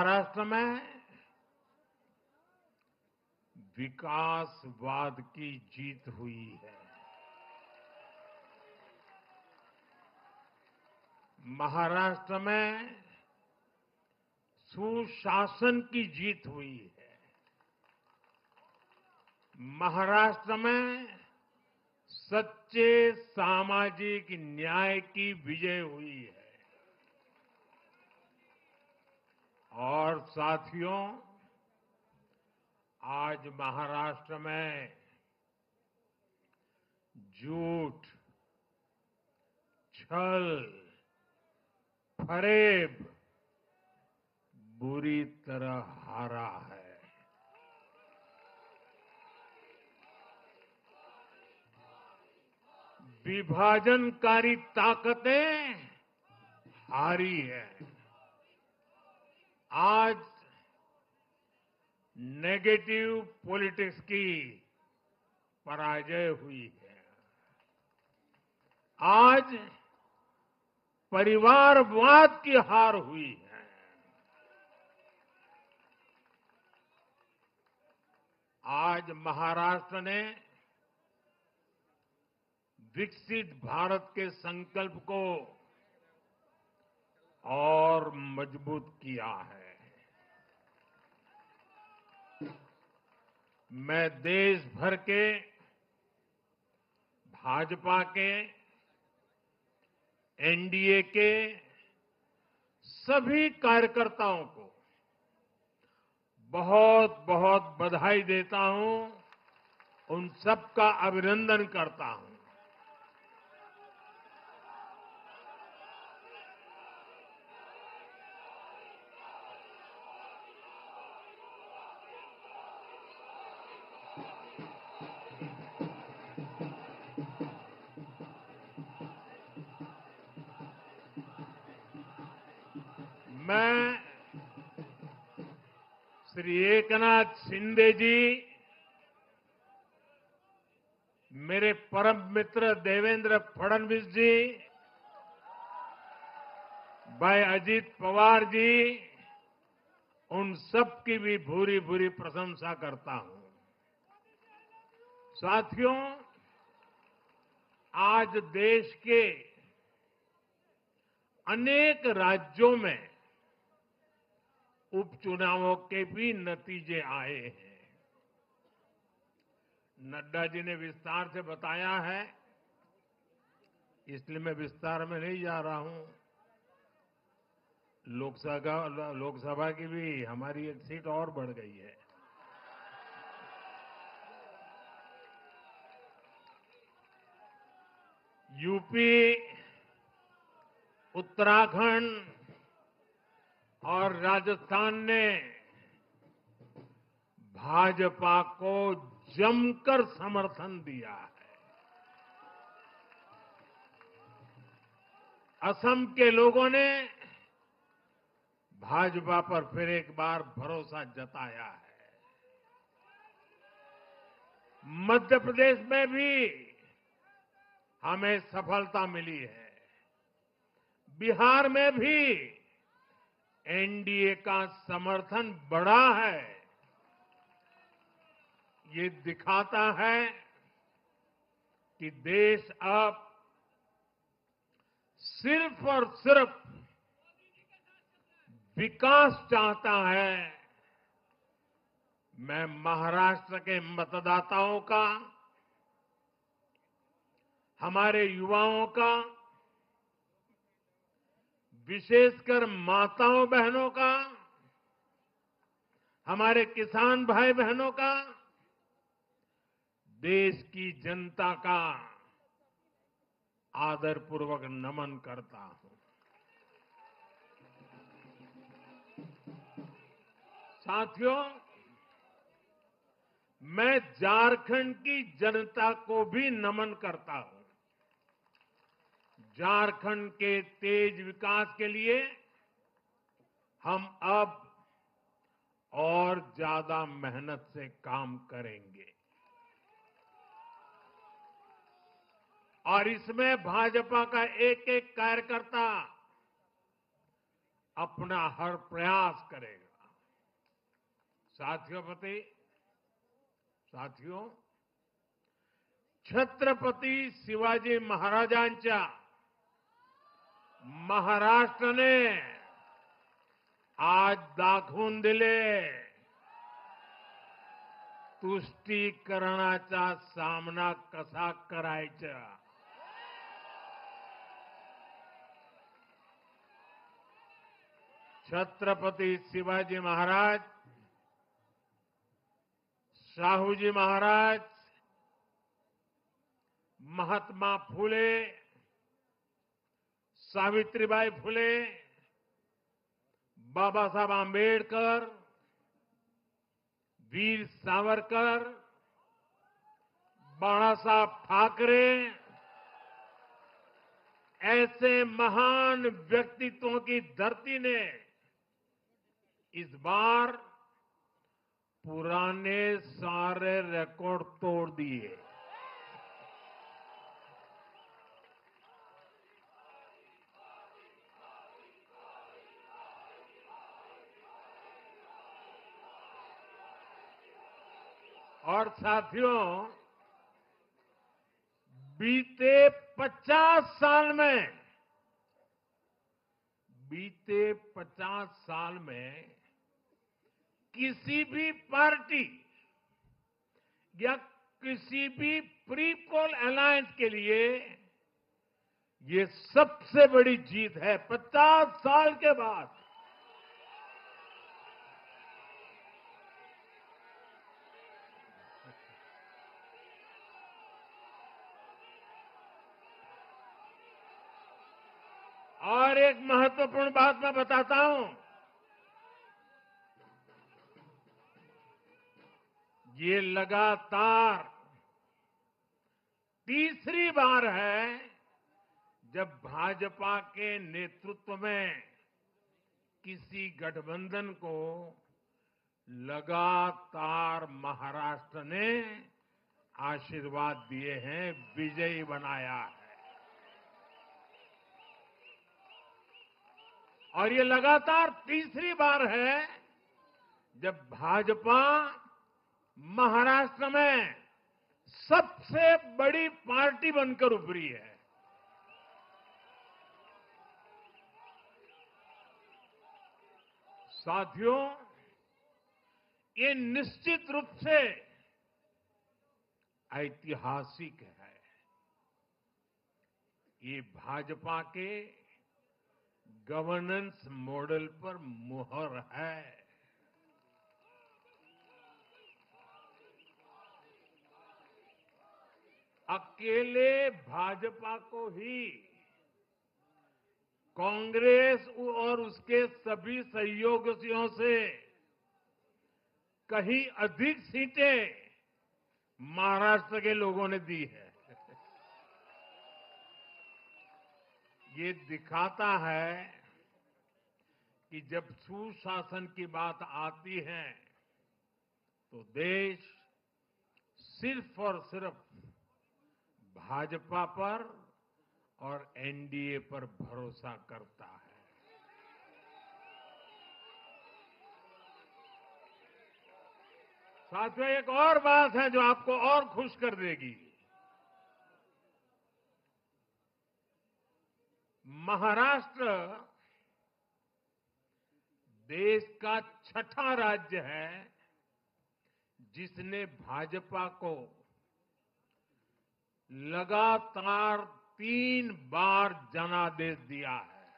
महाराष्ट्र में विकासवाद की जीत हुई है। महाराष्ट्र में सुशासन की जीत हुई है। महाराष्ट्र में सच्चे सामाजिक न्याय की विजय हुई है। और साथियों, आज महाराष्ट्र में झूठ, छल, फरेब बुरी तरह हारा है। विभाजनकारी ताकतें हारी है। आज नेगेटिव पॉलिटिक्स की पराजय हुई है। आज परिवारवाद की हार हुई है। आज महाराष्ट्र ने विकसित भारत के संकल्प को और मजबूत किया है। मैं देश भर के भाजपा के, एनडीए के सभी कार्यकर्ताओं को बहुत बहुत बधाई देता हूं, उन सबका अभिनंदन करता हूं। मैं श्री एकनाथ शिंदे जी, मेरे परम मित्र देवेंद्र फडणवीस जी, भाई अजीत पवार जी, उन सब की भी भूरी भूरी प्रशंसा करता हूं। साथियों, आज देश के अनेक राज्यों में उपचुनावों के भी नतीजे आए हैं। नड्डा जी ने विस्तार से बताया है, इसलिए मैं विस्तार में नहीं जा रहा हूं। लोकसभा की भी हमारी एक सीट और बढ़ गई है। यूपी, उत्तराखंड और राजस्थान ने भाजपा को जमकर समर्थन दिया है। असम के लोगों ने भाजपा पर फिर एक बार भरोसा जताया है। मध्य प्रदेश में भी हमें सफलता मिली है। बिहार में भी एनडीए का समर्थन बढ़ा है। ये दिखाता है कि देश अब सिर्फ और सिर्फ विकास चाहता है। मैं महाराष्ट्र के मतदाताओं का, हमारे युवाओं का, विशेषकर माताओं बहनों का, हमारे किसान भाई बहनों का, देश की जनता का आदरपूर्वक नमन करता हूं। साथियों, मैं झारखंड की जनता को भी नमन करता हूं। झारखंड के तेज विकास के लिए हम अब और ज्यादा मेहनत से काम करेंगे और इसमें भाजपा का एक एक कार्यकर्ता अपना हर प्रयास करेगा। साथियों, छत्रपती शिवाजी महाराजांच्या महाराष्ट्राने आज दाखवून दिले तुष्टीकरणाचा सामना कसा करायचा. छत्रपती शिवाजी महाराज, शाहूजी महाराज, महात्मा फुले, सावित्रीबाई फुले, बाबासाहेब आंबेडकर, वीर सावरकर, बाला साहब ठाकरे, ऐसे महान व्यक्तित्वों की धरती ने इस बार पुराने सारे रिकॉर्ड तोड़ दिए. और साथियों, बीते 50 साल में किसी भी पार्टी या किसी भी प्री पोल अलायंस के लिए ये सबसे बड़ी जीत है 50 साल के बाद. और एक महत्वपूर्ण बात मैं बताता हूं. ये लगातार तीसरी बार है जब भाजपा के नेतृत्व में किसी गठबंधन को लगातार महाराष्ट्र ने आशीर्वाद दिए हैं, विजयी बनाया है. और ये लगातार तीसरी बार है जब भाजपा महाराष्ट्र में सबसे बड़ी पार्टी बनकर उभरी है. साथियों, ये निश्चित रूप से ऐतिहासिक है. ये भाजपा के गवर्नेंस मॉडल पर मुहर है. अकेले भाजपा को ही कांग्रेस और उसके सभी सहयोगियों से कहीं अधिक सीटें महाराष्ट्र के लोगों ने दी है. ये दिखाता है कि जब सुशासन की बात आती है तो देश सिर्फ और सिर्फ भाजपा पर और एनडीए पर भरोसा करता है. साथियों, एक और बात है जो आपको और खुश कर देगी. महाराष्ट्र देश का छठा राज्य है जिसने भाजपा को लगातार 3 बार जनादेश दिया है.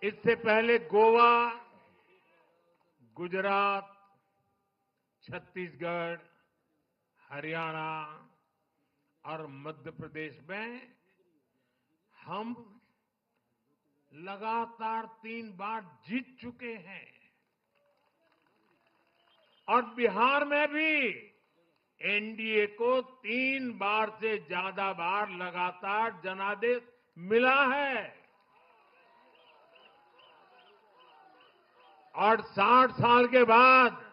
इससे पहले गोवा, गुजरात, छत्तीसगढ़, हरियाणा और मध्य प्रदेश में हम लगातार 3 बार जीत चुके हैं. और बिहार में भी एनडीए को 3 बार से ज्यादा बार लगातार जनादेश मिला है. और 60 साल के बाद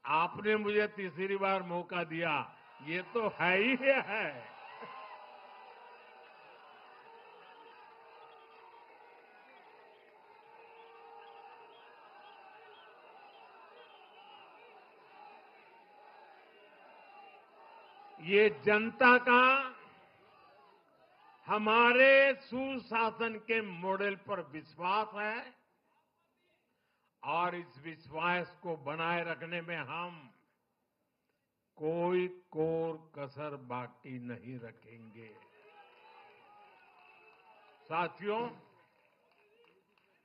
आपने मुझे तीसरी बार मौका दिया, ये तो है ही है. ये जनता का हमारे सुशासन के मॉडल पर विश्वास है और इस विश्वास को बनाए रखने में हम कोई कोर कसर बाकी नहीं रखेंगे। साथियों,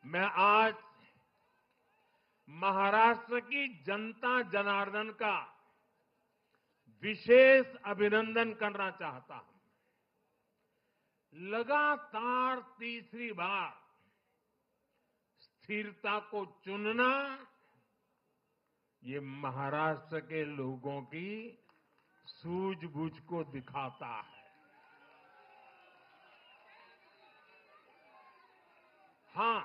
मैं आज महाराष्ट्र की जनता जनार्दन का विशेष अभिनंदन करना चाहता हूं। लगातार तीसरी बार स्थिरता को चुनना ये महाराष्ट्र के लोगों की सूझबूझ को दिखाता है। हां,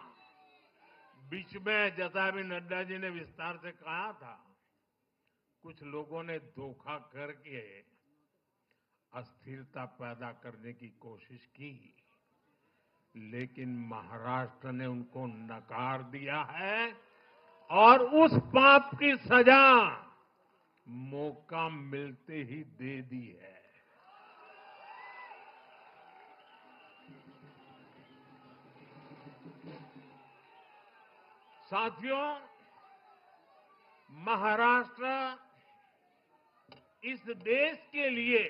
बीच में जैसा भी नड्डा जी ने विस्तार से कहा था, कुछ लोगों ने धोखा करके अस्थिरता पैदा करने की कोशिश की, लेकिन महाराष्ट्र ने उनको नकार दिया है और उस पाप की सजा मौका मिलते ही दे दी है। साथियों, महाराष्ट्र इस देश के लिए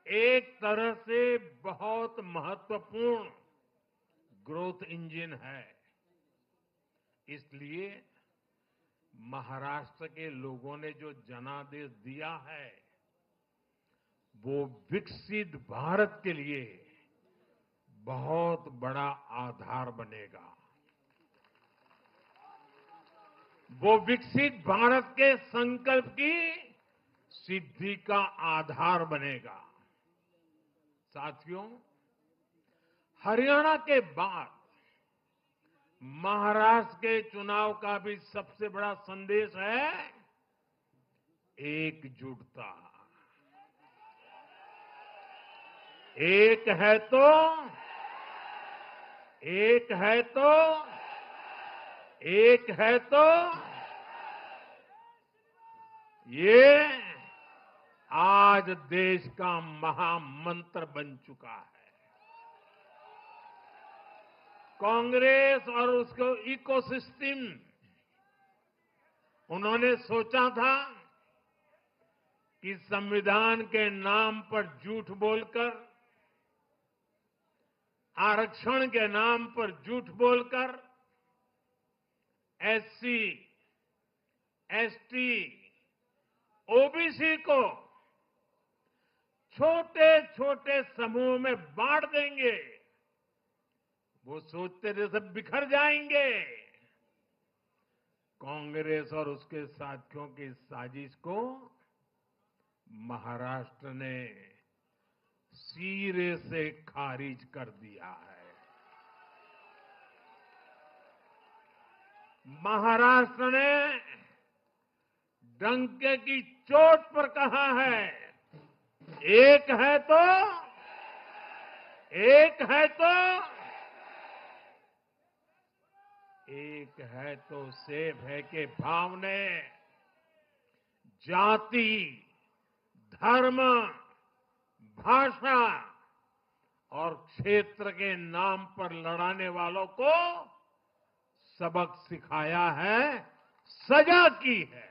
एक तरह से बहुत महत्वपूर्ण ग्रोथ इंजन है। इसलिए महाराष्ट्र के लोगों ने जो जनादेश दिया है, वो विकसित भारत के लिए बहुत बड़ा आधार बनेगा। वो विकसित भारत के संकल्प की सिद्धि का आधार बनेगा। साथियों, हरियाणा के बाद महाराष्ट्र के चुनाव का भी सबसे बड़ा संदेश है एकजुटता। एक है तो एक है तो एक है तो ये आज देश का महामंत्र बन चुका है। कांग्रेस और उसको इकोसिस्टम, उन्होंने सोचा था कि संविधान के नाम पर झूठ बोलकर, आरक्षण के नाम पर झूठ बोलकर एससी, एसटी, ओबीसी को छोटे छोटे समूह में बांट देंगे। वो सोचते थे सब बिखर जाएंगे। कांग्रेस और उसके साथियों की साजिश को महाराष्ट्र ने सिरे से खारिज कर दिया है। महाराष्ट्र ने डंके की चोट पर कहा है, एक है तो एक है तो एक है तो सेब है के भाव ने जाति, धर्म, भाषा और क्षेत्र के नाम पर लड़ाने वालों को सबक सिखाया है, सजा की है।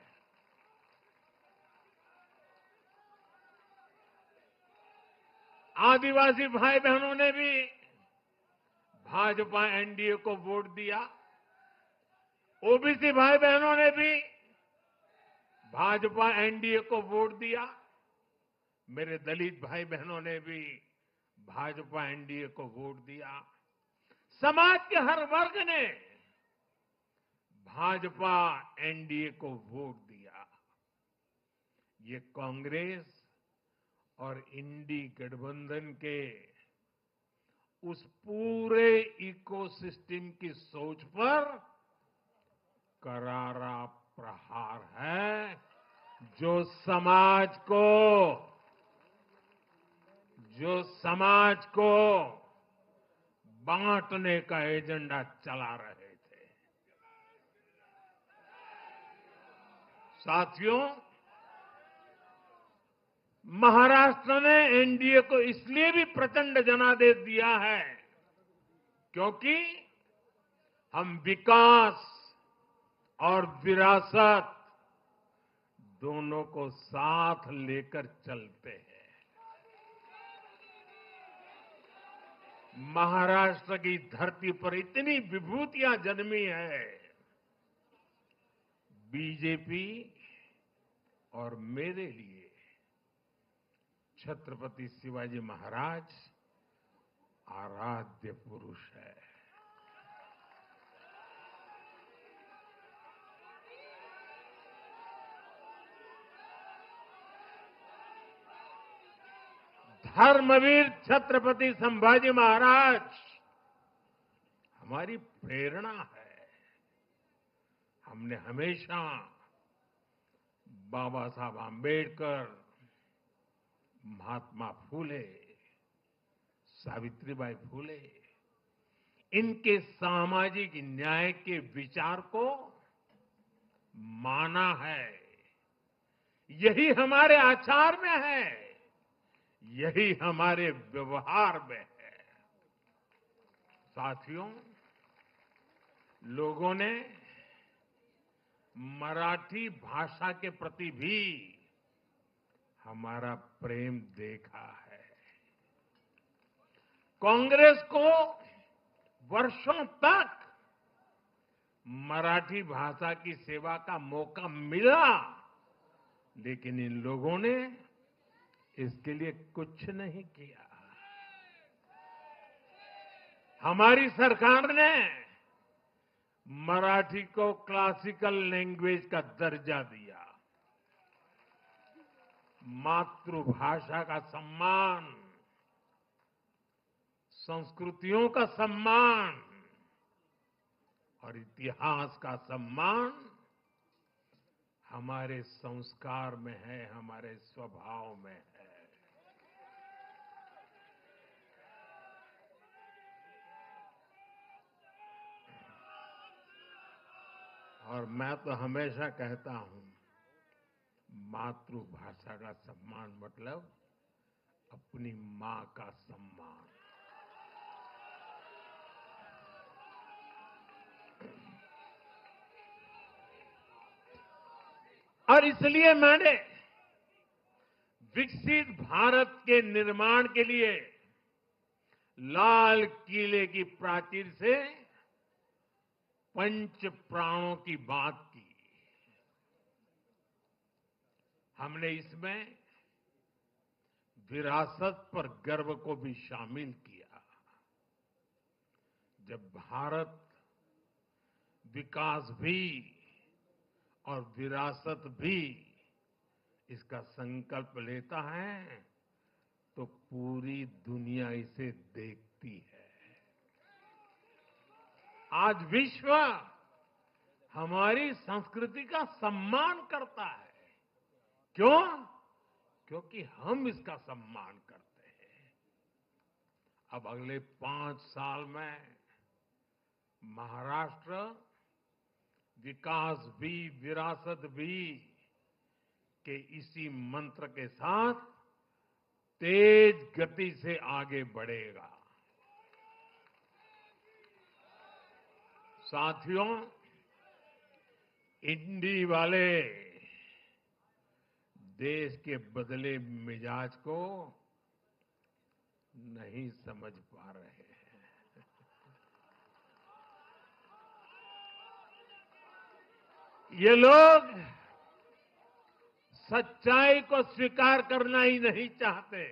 आदिवासी भाई बहनों ने भी भाजपा एनडीए को वोट दिया। ओबीसी भाई बहनों ने भी भाजपा एनडीए को वोट दिया। मेरे दलित भाई बहनों ने भी भाजपा एनडीए को वोट दिया। समाज के हर वर्ग ने भाजपा एनडीए को वोट दिया। ये कांग्रेस और इंडी गठबंधन के उस पूरे इकोसिस्टम की सोच पर करारा प्रहार है, जो समाज को बांटने का एजेंडा चला रहे थे। साथियों, महाराष्ट्र ने एनडीए को इसलिए भी प्रचंड जनादेश दिया है क्योंकि हम विकास और विरासत दोनों को साथ लेकर चलते हैं। महाराष्ट्र की धरती पर इतनी विभूतियां जन्मी है। बीजेपी और मेरे लिए छत्रपति शिवाजी महाराज आराध्य पुरुष है। धर्मवीर छत्रपति संभाजी महाराज हमारी प्रेरणा है। हमने हमेशा बाबा साहब आंबेडकर, महात्मा फूले, सावित्रीबाई फूले, इनके सामाजिक न्याय के विचार को माना है। यही हमारे आचार में है, यही हमारे व्यवहार में है। साथियों, लोगों ने मराठी भाषा के प्रति भी हमारा प्रेम देखा है। कांग्रेस को वर्षों तक मराठी भाषा की सेवा का मौका मिला, लेकिन इन लोगों ने इसके लिए कुछ नहीं किया। हमारी सरकार ने मराठी को क्लासिकल लैंग्वेज का दर्जा दिया। मातृभाषा का सम्मान, संस्कृतियों का सम्मान और इतिहास का सम्मान हमारे संस्कार में है, हमारे स्वभाव में है। और मैं तो हमेशा कहता हूं, मातृभाषा का सम्मान मतलब अपनी मां का सम्मान। और इसलिए मैंने विकसित भारत के निर्माण के लिए लाल किले की प्राचीर से पंच प्राणों की बात की। हमने इसमें विरासत पर गर्व को भी शामिल किया। जब भारत विकास भी और विरासत भी इसका संकल्प लेता है तो पूरी दुनिया इसे देखती है। आज विश्व हमारी संस्कृति का सम्मान करता है। क्यों? क्योंकि हम इसका सम्मान करते हैं। अब अगले 5 साल में महाराष्ट्र विकास भी विरासत भी के इसी मंत्र के साथ तेज गति से आगे बढ़ेगा। साथियों, इंडी वाले देश के बदले मिजाज को नहीं समझ पा रहे हैं। ये लोग सच्चाई को स्वीकार करना ही नहीं चाहते।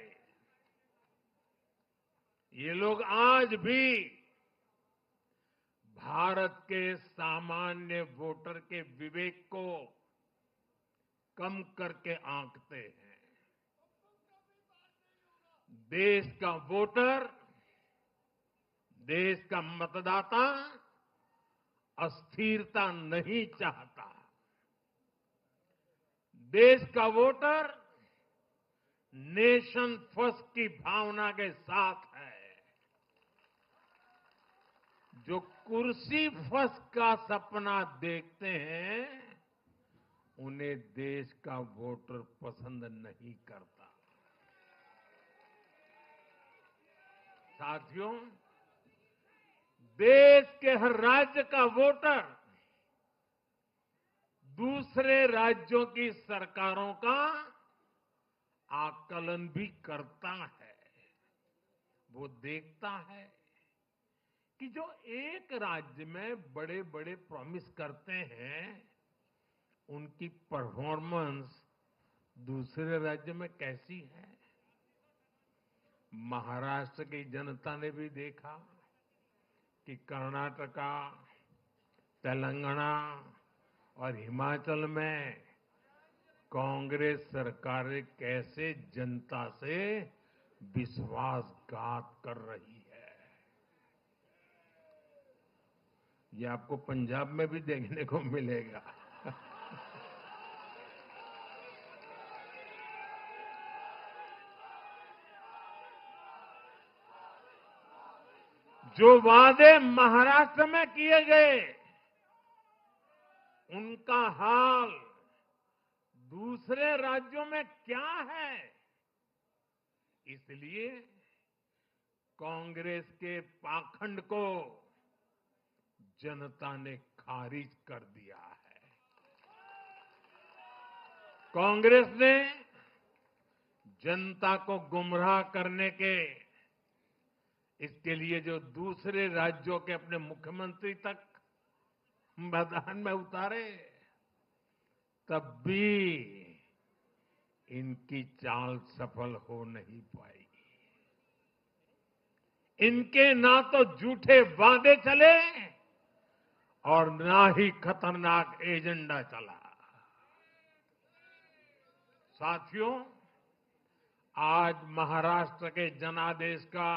ये लोग आज भी भारत के सामान्य वोटर के विवेक को कम करके आंकते हैं। देश का वोटर, देश का मतदाता अस्थिरता नहीं चाहता। देश का वोटर नेशन फर्स्ट की भावना के साथ है। जो कुर्सी फर्स्ट का सपना देखते हैं, उन्हें देश का वोटर पसंद नहीं करता। साथियों, देश के हर राज्य का वोटर दूसरे राज्यों की सरकारों का आकलन भी करता है। वो देखता है कि जो एक राज्य में बड़े बड़े प्रॉमिस करते हैं, उनकी परफॉर्मेंस दूसरे राज्य में कैसी है। महाराष्ट्र की जनता ने भी देखा कि कर्नाटका, तेलंगाना और हिमाचल में कांग्रेस सरकारें कैसे जनता से विश्वासघात कर रही है। ये आपको पंजाब में भी देखने को मिलेगा। जो वादे महाराष्ट्र में किए गए, उनका हाल दूसरे राज्यों में क्या है। इसलिए कांग्रेस के पाखंड को जनता ने खारिज कर दिया है। कांग्रेस ने जनता को गुमराह करने के इसके लिए जो दूसरे राज्यों के अपने मुख्यमंत्री तक मैदान में उतारे, तब भी इनकी चाल सफल हो नहीं पाई। इनके ना तो झूठे वादे चले और ना ही खतरनाक एजेंडा चला। साथियों, आज महाराष्ट्र के जनादेश का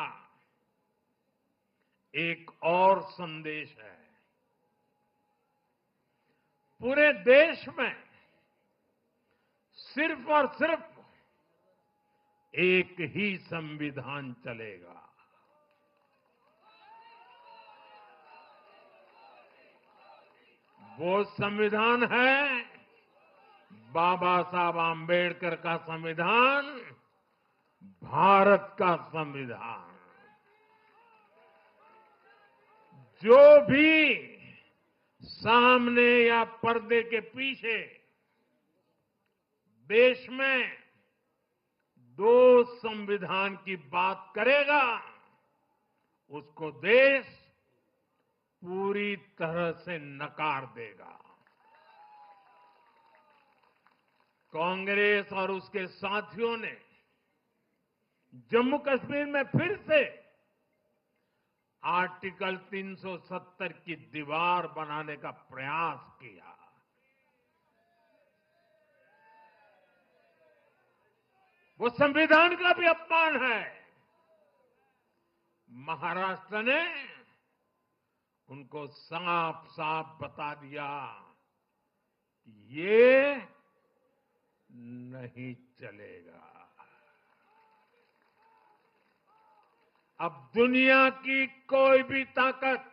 एक और संदेश है। पूरे देश में सिर्फ और सिर्फ एक ही संविधान चलेगा। वो संविधान है बाबा साहब आम्बेडकर का संविधान, भारत का संविधान। जो भी सामने या पर्दे के पीछे देश में दो संविधान की बात करेगा, उसको देश पूरी तरह से नकार देगा। कांग्रेस और उसके साथियों ने जम्मू कश्मीर में फिर से आर्टिकल 370 की दीवार बनाने का प्रयास किया। वो संविधान का भी अपमान है। महाराष्ट्र ने उनको साफ साफ बता दिया कि ये नहीं चलेगा। अब दुनिया की कोई भी ताकत,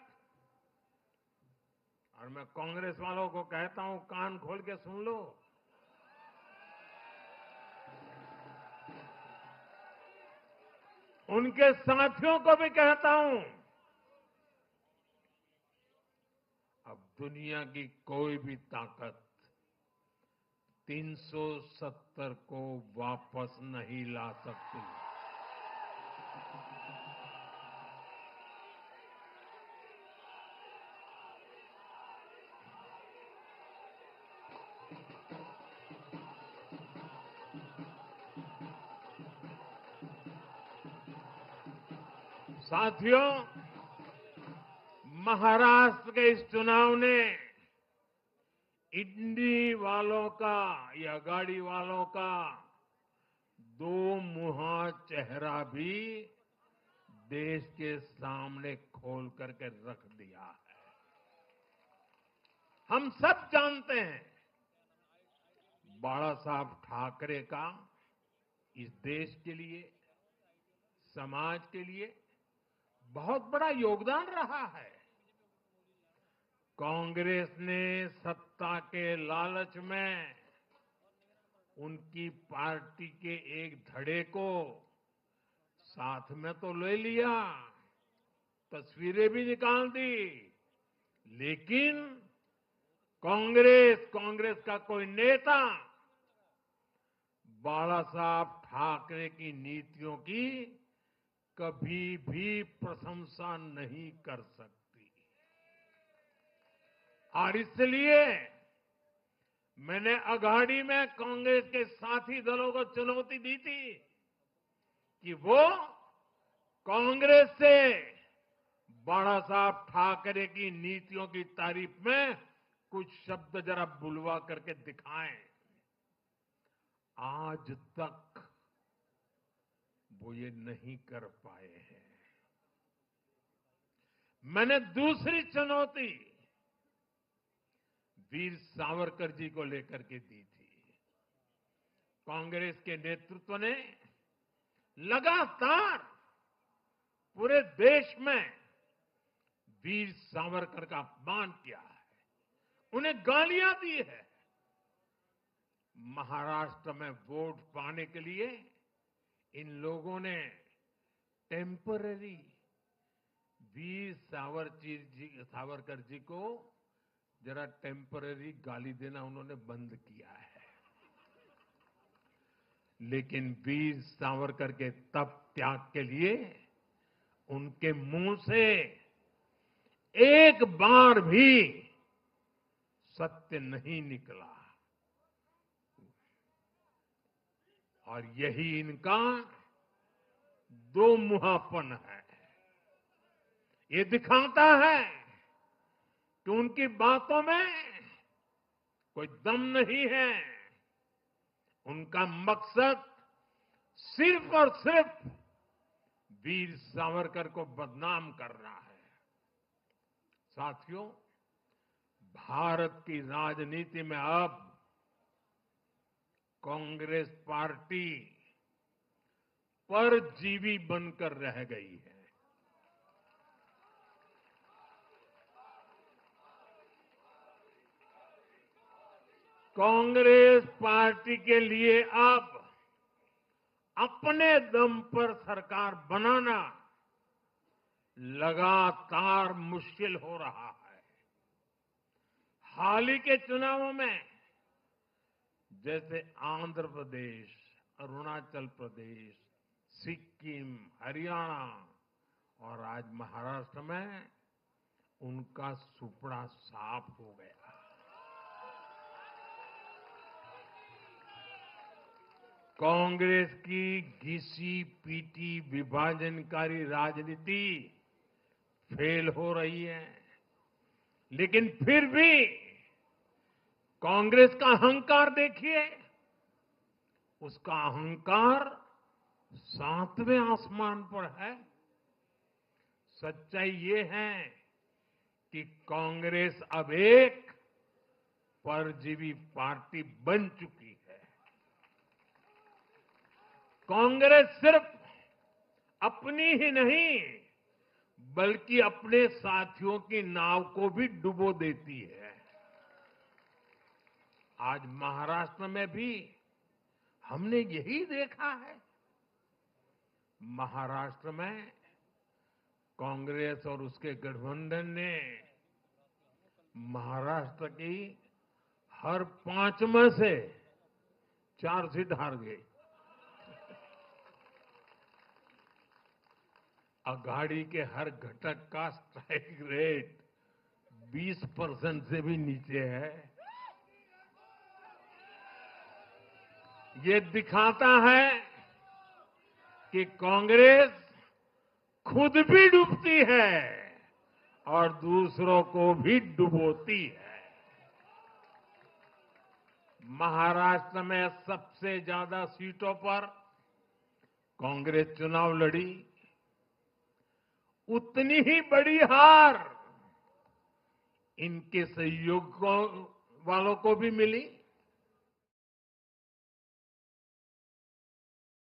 और मैं कांग्रेस वालों को कहता हूं, कान खोल के सुन लो, उनके साथियों को भी कहता हूं, अब दुनिया की कोई भी ताकत 370 को वापस नहीं ला सकती। साथियों, महाराष्ट्र के इस चुनाव ने इंडी वालों का या अगाड़ी वालों का दो मुहा चेहरा भी देश के सामने खोल करके रख दिया है। हम सब जानते हैं, बाला साहब ठाकरे का इस देश के लिए, समाज के लिए बहुत बड़ा योगदान रहा है। कांग्रेस ने सत्ता के लालच में उनकी पार्टी के एक धड़े को साथ में तो ले लिया, तस्वीरें भी निकाल दी, लेकिन कांग्रेस का कोई नेता बाला साहब ठाकरे की नीतियों की कभी भी प्रशंसा नहीं कर सकती। और इसलिए मैंने अघाड़ी में कांग्रेस के साथी दलों को चुनौती दी थी कि वो कांग्रेस से बाला साहब ठाकरे की नीतियों की तारीफ में कुछ शब्द जरा बुलवा करके दिखाएं। आज तक वो ये नहीं कर पाए हैं। मैंने दूसरी चुनौती वीर सावरकर जी को लेकर के दी थी। कांग्रेस के नेतृत्व ने लगातार पूरे देश में वीर सावरकर का अपमान किया है, उन्हें गालियां दी है। महाराष्ट्र में वोट पाने के लिए इन लोगों ने टेम्पररी वीर सावरकर जी को जरा टेम्पररी गाली देना उन्होंने बंद किया है। लेकिन वीर सावरकर के तप त्याग के लिए उनके मुंह से एक बार भी सत्य नहीं निकला। और यही इनका दो मुहापन है। ये दिखाता है कि उनकी बातों में कोई दम नहीं है। उनका मकसद सिर्फ और सिर्फ वीर सावरकर को बदनाम करना है। साथियों, भारत की राजनीति में अब कांग्रेस पार्टी परजीवी बनकर रह गई है। कांग्रेस पार्टी के लिए अब अपने दम पर सरकार बनाना लगातार मुश्किल हो रहा है। हाल ही के चुनावों में जैसे आंध्र प्रदेश, अरुणाचल प्रदेश, सिक्किम, हरियाणा और आज महाराष्ट्र में उनका सुपड़ा साफ हो गया। कांग्रेस की घिसी पीटी विभाजनकारी राजनीति फेल हो रही है, लेकिन फिर भी कांग्रेस का अहंकार देखिए। उसका अहंकार 7वें आसमान पर है। सच्चाई ये है कि कांग्रेस अब एक परजीवी पार्टी बन चुकी है। कांग्रेस सिर्फ अपनी ही नहीं बल्कि अपने साथियों की नाव को भी डुबो देती है। आज महाराष्ट्र में भी हमने यही देखा है। महाराष्ट्र में कांग्रेस और उसके गठबंधन ने महाराष्ट्र की हर 5 में से 4 सीट हार गई। अघाड़ी के हर घटक का स्ट्राइक रेट 20% से भी नीचे है। ये दिखाता है कि कांग्रेस खुद भी डूबती है और दूसरों को भी डुबोती है। महाराष्ट्र में सबसे ज्यादा सीटों पर कांग्रेस चुनाव लड़ी। उतनी ही बड़ी हार इनके सहयोग वालों को भी मिली।